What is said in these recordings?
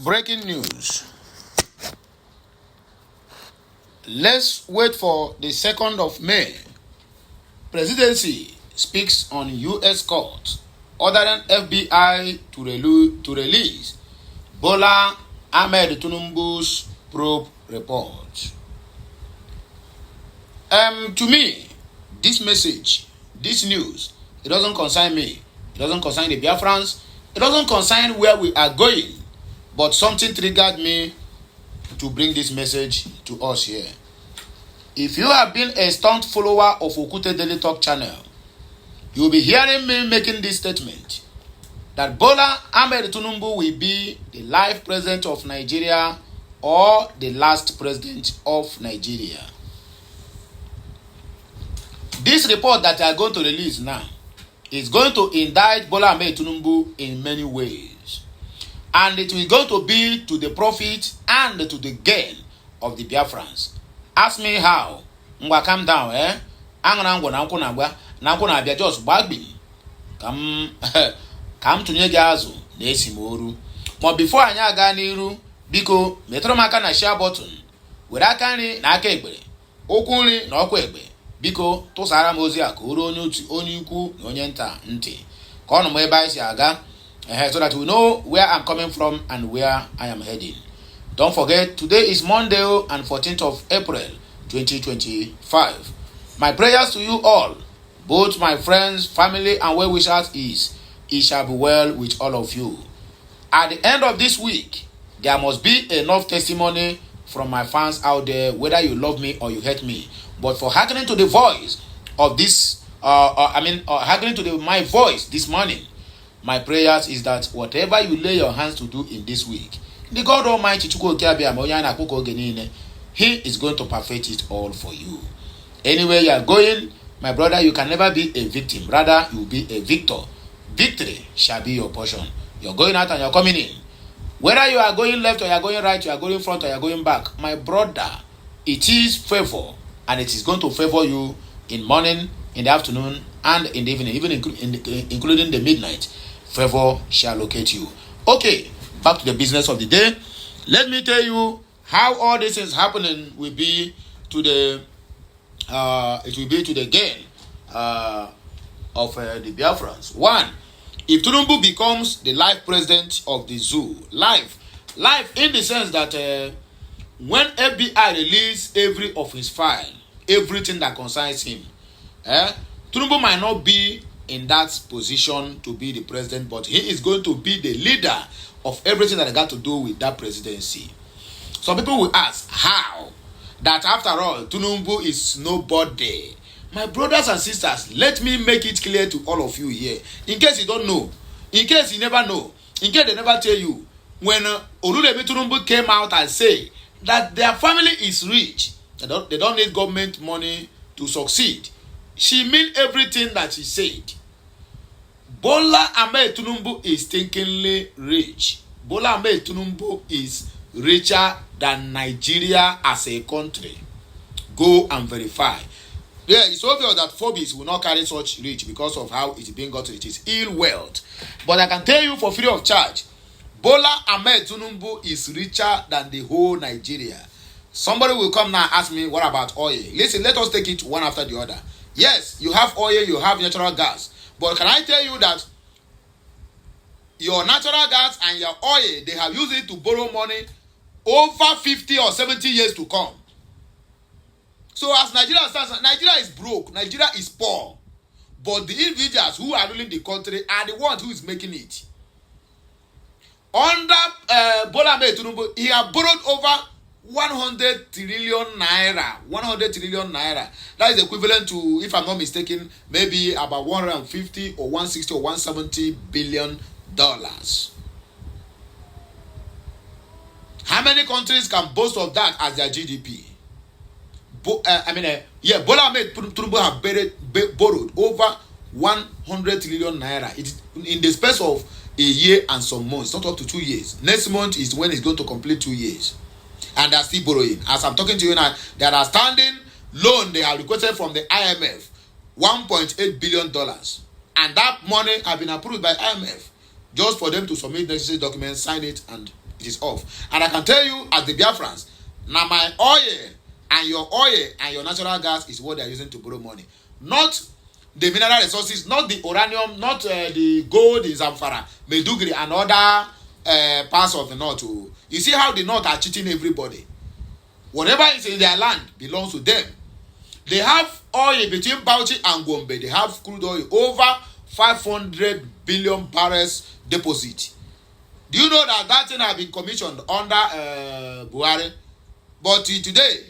Breaking news. Let's wait for the 2nd of May. Presidency speaks on U.S. court ordering FBI to release Bola Ahmed Tinubu's probe report. To me, this message, this news, it doesn't concern me. It doesn't concern the Biafrans. It doesn't concern where we are going. But something triggered me to bring this message to us here. If you have been a staunch follower of Okute Daily Talk channel, you will be hearing me making this statement that Bola Ahmed Tinubu will be the life president of Nigeria or the last president of Nigeria. This report that I are going to release now is going to indict Bola Ahmed Tinubu in many ways. And it will going to be to the profit and to the gain of the Biafrans. Ask me how. Ngwa calm down, eh? Angana ngwa na nkwu na abia just gbagbi. Kam tunye gị azụ na esimoru. Ma before anyị aga n'iru, biko metụrụ m aka na share button. Were aka nri na aka ekpere. Okwu nri na ọkwa ekpe. Biko tụsara m ozi a ka o ruo onye ukwu na onye nta ntị. Ka ọ nụ m ebe anyị si aga. So that we know where I'm coming from and where I am heading. Don't forget, today is Monday and 14th of April 2025. My prayers to you all, both my friends, family, and well-wishers is, it shall be well with all of you. At the end of this week, there must be enough testimony from my fans out there, whether you love me or you hate me. But for hearkening to the voice of this, hearkening to my voice this morning, my prayers is that whatever you lay your hands to do in this week, the God Almighty, He is going to perfect it all for you. Anywhere you are going, my brother, you can never be a victim. Rather, you will be a victor. Victory shall be your portion. You're going out and you're coming in. Whether you are going left or you are going right, you are going front or you are going back, my brother, it is favor, and it is going to favor you in morning, in the afternoon, and in the evening, even including the midnight. Favor shall locate you. Okay, back to the business of the day. Let me tell you how all this is happening will be to the gain of the Biafrans. One, if Tinubu becomes the life president of the zoo, life in the sense that when FBI release every of his file, everything that concerns him, Tinubu might not be in that position to be the president, but he is going to be the leader of everything that got to do with that presidency. Some people will ask, how? That after all, Tinubu is nobody. My brothers and sisters, let me make it clear to all of you here. In case you don't know, in case you never know, in case they never tell you, when Oluremi Tinubu came out and say that their family is rich, they don't need government money to succeed, she meant everything that she said. Bola Ahmed Tinubu is stinkingly rich. Bola Ahmed Tinubu is richer than Nigeria as a country. Go and verify. Yeah, it's obvious that Forbes will not carry such rich because of how it's being gotten. It is ill wealth. But I can tell you for free of charge, Bola Ahmed Tinubu is richer than the whole Nigeria. Somebody will come now and ask me, what about oil? Listen, let us take it one after the other. Yes, you have oil, you have natural gas. But can I tell you that your natural gas and your oil, they have used it to borrow money over 50 or 70 years to come. So as Nigeria stands, Nigeria is broke, Nigeria is poor. But the individuals who are ruling the country are the ones who is making it. Under Bola Ahmed Tinubu, he has borrowed over 100 trillion naira. 100 trillion naira. That is equivalent to, if I'm not mistaken, maybe about 150 or 160 or 170 billion dollars. How many countries can boast of that as their GDP? Bola Ahmed Tinubu have borrowed over 100 trillion naira. It's in the space of a year and some months, not up to 2 years. Next month is when it's going to complete 2 years. And they're still borrowing. As I'm talking to you now, there are standing loan they have requested from the IMF, $1.8 billion. And that money has been approved by IMF just for them to submit necessary documents, sign it, and It is off. And I can tell you, as the Biafrans, now my oil and your natural gas is what they are using to borrow money. Not the mineral resources, not the uranium, not the gold in Zamfara, Maiduguri, and other parts of the north. You see how the north are cheating everybody. Whatever is in their land belongs to them. They have oil between Bauchi and Gombe. They have crude oil over 500 billion barrels deposit. Do you know that thing has been commissioned under Buhari? But today,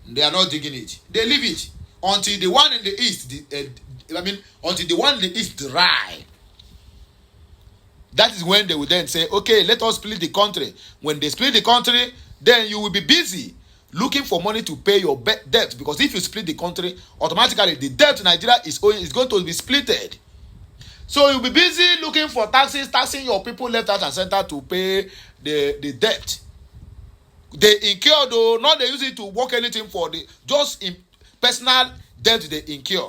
they are not digging it. They leave it until the one in the east, until the one in the east dry. That is when they will then say, okay, let us split the country. When they split the country, then you will be busy looking for money to pay your debt. Because if you split the country, automatically the debt in Nigeria is going to be splitted. So you'll be busy looking for taxing your people left, right, and center to pay the debt. They incur, though, not they use it to work anything for just in personal debt they incur.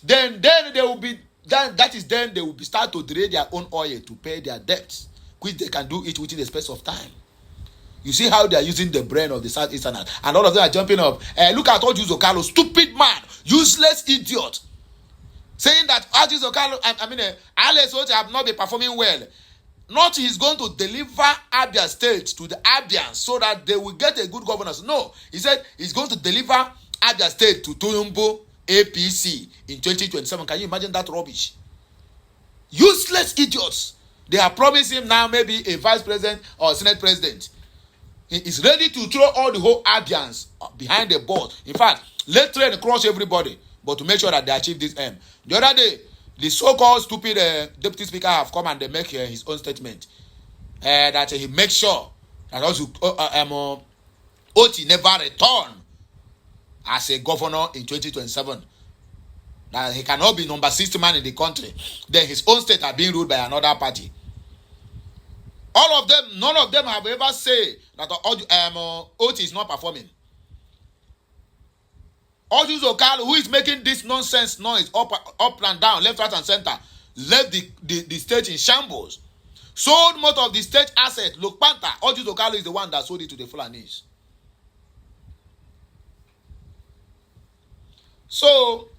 Then they will be then they will be start to drain their own oil to pay their debts, which they can do it within a space of time. You see how they are using the brain of the Southeasterners, and all of them are jumping up. Look at Orji Uzokalo, stupid man, useless idiot, saying that Orji Uzokalo, Alex Otti have not been performing well. Not he's going to deliver Abia State to the Abians so that they will get a good governance. No, he said he's going to deliver Abia State to Tinubu APC in 2027. Can you imagine that rubbish? Useless idiots. They are promising him now maybe a vice president or senate president. He is ready to throw all the whole Abians behind the board. In fact, let's try and crush everybody, but to make sure that they achieve this aim. The other day, the so-called stupid deputy speaker have come and they make his own statement that he makes sure that also Otti never return as a governor in 2027. That he cannot be number 60 man in the country. Then his own state are being ruled by another party. All of them, none of them have ever said that Otti is not performing. Orji Uzokalo, who is making this nonsense noise up and down, left, right, and center, left the state in shambles. Sold most of the state assets. Look, Panther, Orji Uzokalo is the one that sold it to the Fulanis. So,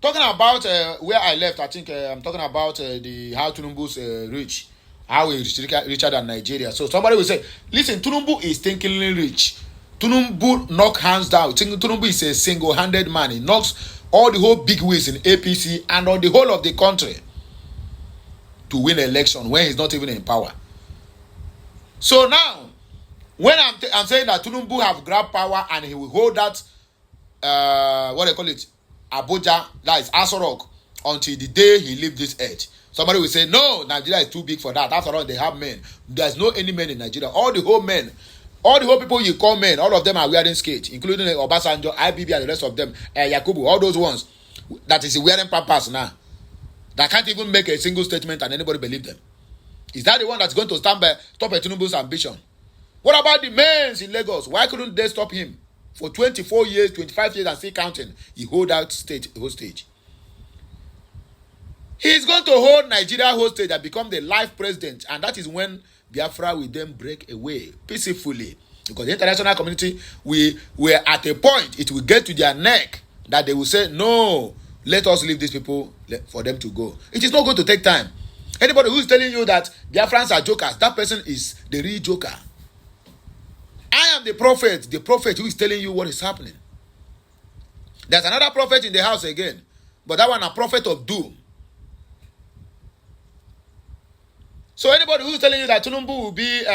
talking about where I left, I think I'm talking about how Tinubu's rich, how he is richer than Nigeria. So somebody will say, listen, Tinubu is thinkingly rich. Tinubu knock hands down. Tinubu is a single-handed man. He knocks all the whole big wigs in APC and on the whole of the country to win an election when he's not even in power. So now, when I'm saying that Tinubu have grabbed power and he will hold that, what they call it, Abuja, that is Aso Rock, until the day he leaves this earth. Somebody will say, no, Nigeria is too big for that. After all, they have men. There's no any men in Nigeria. All the whole men, all the whole people you call men, all of them are wearing skates, including Obasanjo, IBB, and the rest of them, Yakubu, all those ones. That is wearing pampers now. That can't even make a single statement and anybody believe them. Is that the one that's going to stop Tinubu's ambition? What about the men in Lagos? Why couldn't they stop him? For 24 years, 25 years and still counting, he hold that state hostage. He is going to hold Nigeria hostage and become the life president, and that is when Biafra will then break away peacefully. Because the international community we're at a point, it will get to their neck that they will say, no, let us leave these people for them to go. It is not going to take time. Anybody who is telling you that Biafrans are jokers, that person is the real joker. I am the prophet who is telling you what is happening. There's another prophet in the house again, but that one a prophet of doom. So anybody who is telling you that Tinubu will be,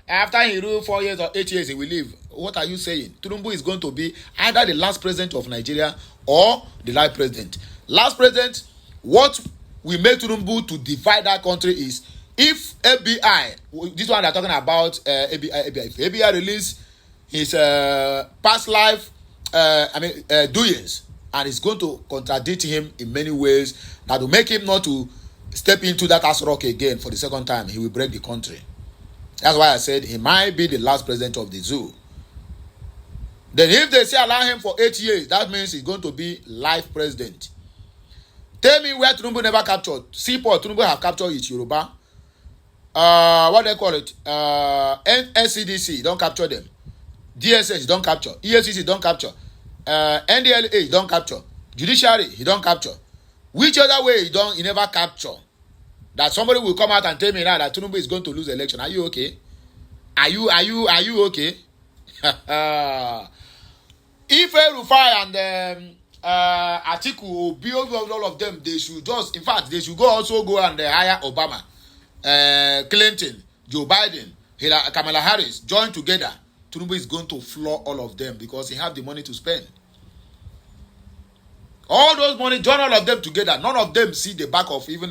after he rule 4 years or 8 years, he will leave, what are you saying? Tinubu is going to be either the last president of Nigeria or the life president. Last president, what will make Tinubu to divide that country is if FBI, this one they're talking about, if FBI release his past life, doings, and it's going to contradict him in many ways that will make him not to step into that Aso Rock again for the second time, he will break the country. That's why I said he might be the last president of the zoo. Then if they say allow him for 8 years, that means he's going to be life president. Tell me where Tinubu never captured. Seaport, Tinubu have captured it, Yoruba. what they call it, NCDC don't capture them, DSS don't capture, EFCC don't capture, NDLA don't capture, judiciary he don't capture. Which other way he never capture? That somebody will come out and tell me now that Tinubu is going to lose the election. Are you okay? Are you okay? If Rufai and Atiku, Obi, all of them, they should just, in fact, they should also go and hire Obama, Clinton, Joe Biden, Kamala Harris, join together. Tinubu is going to floor all of them because he have the money to spend. All those money, join all of them together. None of them see the back of even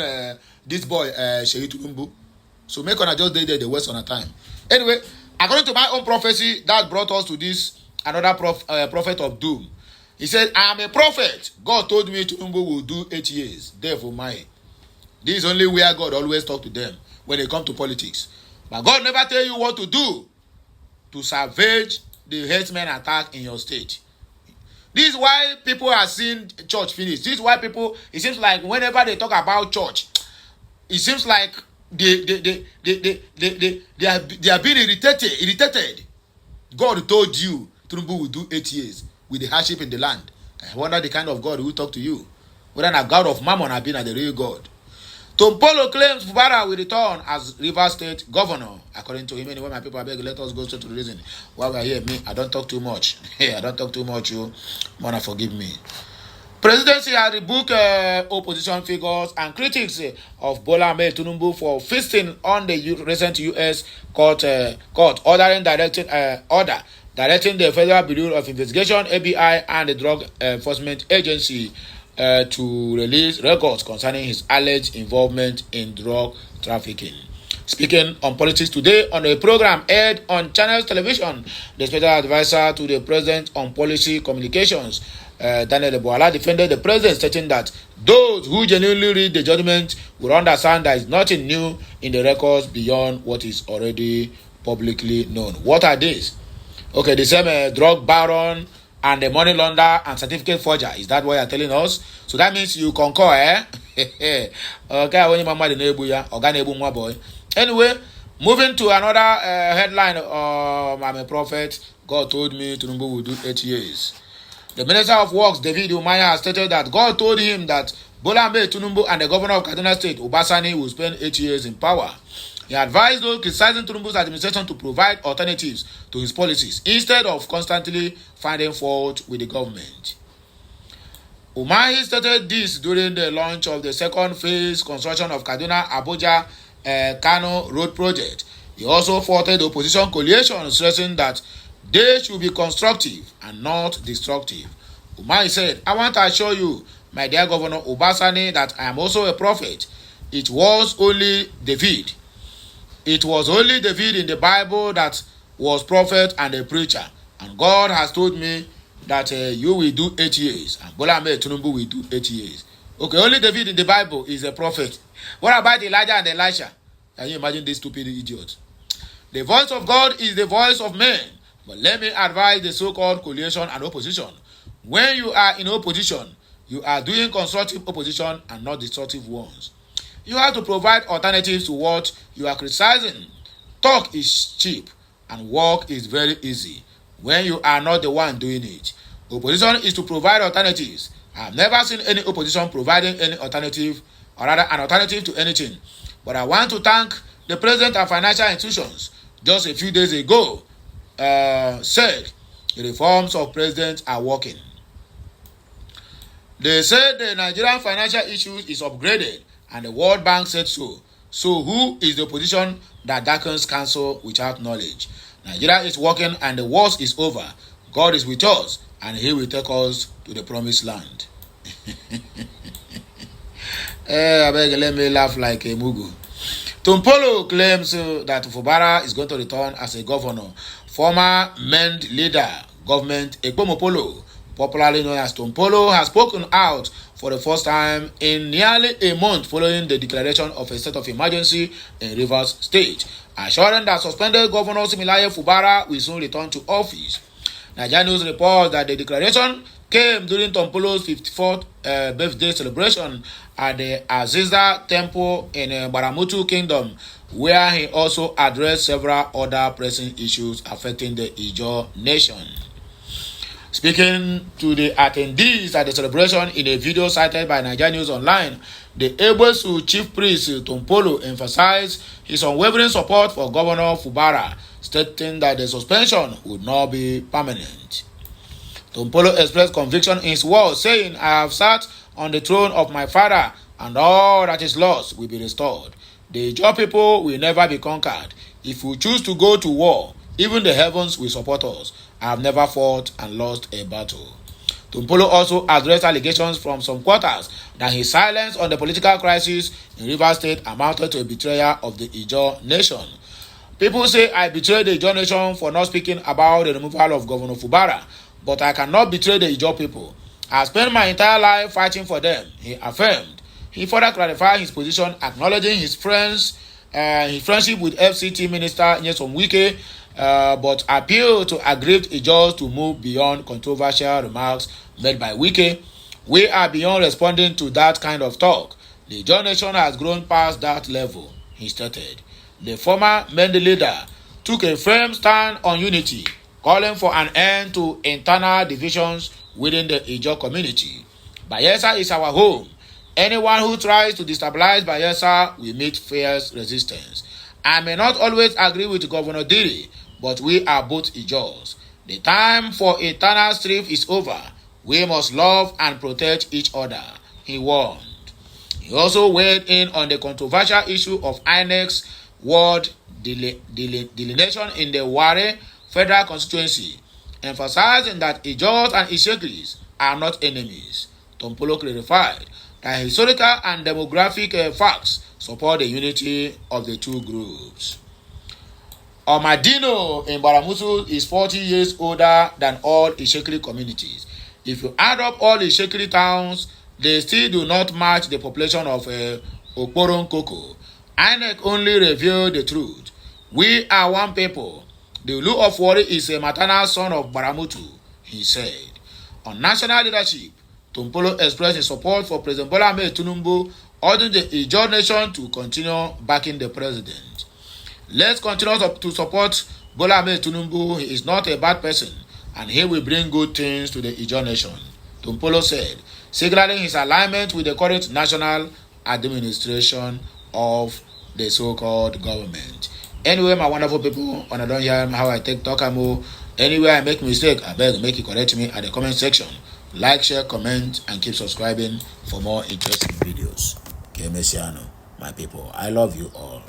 this boy, Sheyi Tinubu. So make on just day the waste on a time. Anyway, according to my own prophecy, that brought us to this another prophet of doom. He said, I am a prophet. God told me Tinubu will do 8 years. Therefore, this is only where God always talk to them when they come to politics. But God never tell you what to do to salvage the herdsmen attack in your state. This is why people are seeing church finish. This is why people, it seems like whenever they talk about church, it seems like they are being irritated. God told you Tinubu will do 8 years with the hardship in the land. I wonder the kind of God who talk to you. Whether a God of Mammon have been at the real God. Tompolo claims Fubara will return as Rivers State governor. According to him, anyway, my people, I beg, let us go straight to the reason. While we are here, I don't talk too much. I don't talk too much, you. Mona, forgive me. Presidency has rebuked opposition figures and critics of Bola Ahmed Tinubu for feasting on the recent U.S. court ordering directing the Federal Bureau of Investigation (FBI) and the Drug Enforcement Agency to release records concerning his alleged involvement in drug trafficking. Speaking on politics today on a program aired on Channels Television, the special advisor to the president on policy communications, Daniel Eboala, defended the president, stating that those who genuinely read the judgment will understand there is nothing new in the records beyond what is already publicly known. What are these? Okay, the same drug baron and the money launderer and certificate forger. Is that what you're telling us? So that means you concur, eh? Okay, when you mama the neighbor, boy. Anyway, moving to another headline. I'm a prophet. God told me Tinubu will do 8 years. The Minister of Works, David Umaya, has stated that God told him that Bola Ahmed Tinubu and the governor of Kaduna State, Obasani, will spend 8 years in power. He advised those criticizing Tinubu's administration to provide alternatives to his policies instead of constantly finding fault with the government. Umahi stated this during the launch of the second phase construction of Kaduna-Abuja Kano Road Project. He also faulted the opposition coalition, stressing that they should be constructive and not destructive. Umahi said, I want to assure you, my dear Governor Obasani, that I am also a prophet. It was only David in the Bible that was prophet and a preacher. And God has told me that you will do 8 years. And Bola Ahmed Tinubu will do 8 years. Okay, only David in the Bible is a prophet. What about Elijah and Elisha? Can you imagine these stupid idiots? The voice of God is the voice of men. But let me advise the so-called coalition and opposition. When you are in opposition, you are doing constructive opposition and not destructive ones. You have to provide alternatives to what you are criticizing. Talk is cheap and work is very easy when you are not the one doing it. Opposition is to provide alternatives. I have never seen any opposition providing any alternative, or rather an alternative to anything. But I want to thank the president of financial institutions just a few days ago said the reforms of president are working. They said the Nigerian financial issues is upgraded and the World Bank said so. So who is the opposition that darkens counsel without knowledge? Nigeria is working and the worst is over. God is with us and he will take us to the promised land. I beg, let me laugh like a mugu. Tompolo claims that Fubara is going to return as a governor. Former MEND leader, government Ekpomopolo, popularly known as Tompolo, has spoken out for the first time in nearly a month following the declaration of a state of emergency in Rivers State, assuring that suspended Governor Similaye Fubara will soon return to office. Nigeria News reports that the declaration came during Tompolo's 54th birthday celebration at the Aziza Temple in Baramutu Kingdom, where he also addressed several other pressing issues affecting the Ijaw nation. Speaking to the attendees at the celebration in a video cited by Nigeria News Online, the Egbesu chief priest Tompolo emphasized his unwavering support for Governor Fubara, stating that the suspension would not be permanent. Tompolo expressed conviction in his words, saying, "I have sat on the throne of my father, and all that is lost will be restored. The Ijaw people will never be conquered. If we choose to go to war, even the heavens will support us. I have never fought and lost a battle." Tompolo also addressed allegations from some quarters that his silence on the political crisis in Rivers State amounted to a betrayal of the Ijaw nation. People say I betrayed the Ijaw nation for not speaking about the removal of Governor Fubara, but I cannot betray the Ijaw people. I spent my entire life fighting for them, he affirmed. He further clarified his position, acknowledging his friendship with FCT Minister Nyesom Wike, but appealed to aggrieved Ijaws to move beyond controversial remarks made by Wike. "We are beyond responding to that kind of talk. The Ijaw nation has grown past that level," he stated. The former Mende leader took a firm stand on unity, calling for an end to internal divisions within the Ijaw community. "Bayelsa is our home. Anyone who tries to destabilize Bayelsa will meet fierce resistance. I may not always agree with Governor Diri, but we are both Ijaws. The time for eternal strife is over. We must love and protect each other," he warned. He also weighed in on the controversial issue of INEC's ward delineation in the Ware Federal Constituency, emphasizing that Ijaws and Ishekris are not enemies. Tompolo clarified that historical and demographic facts support the unity of the two groups. Omadino in Baramutu is 40 years older than all Ishekri communities. If you add up all Ishekri towns, they still do not match the population of Okporon Koko. INEC only revealed the truth. We are one people. The Ulu of Wari is a maternal son of Baramutu, he said. On national leadership, Tompolo expressed his support for President Bola Ahmed Tinubu, urging the Ijaw nation to continue backing the president. "Let's continue to support Bola Ahmed Tinubu. He is not a bad person, and he will bring good things to the Ijaw nation," Tompolo said, signaling his alignment with the current national administration of the so-called government. Anyway, my wonderful people, when I don't hear how I talk, anywhere I make mistake, I beg make you correct me at the comment section. Like, share, comment, and keep subscribing for more interesting videos. Okay, Messiano, my people, I love you all.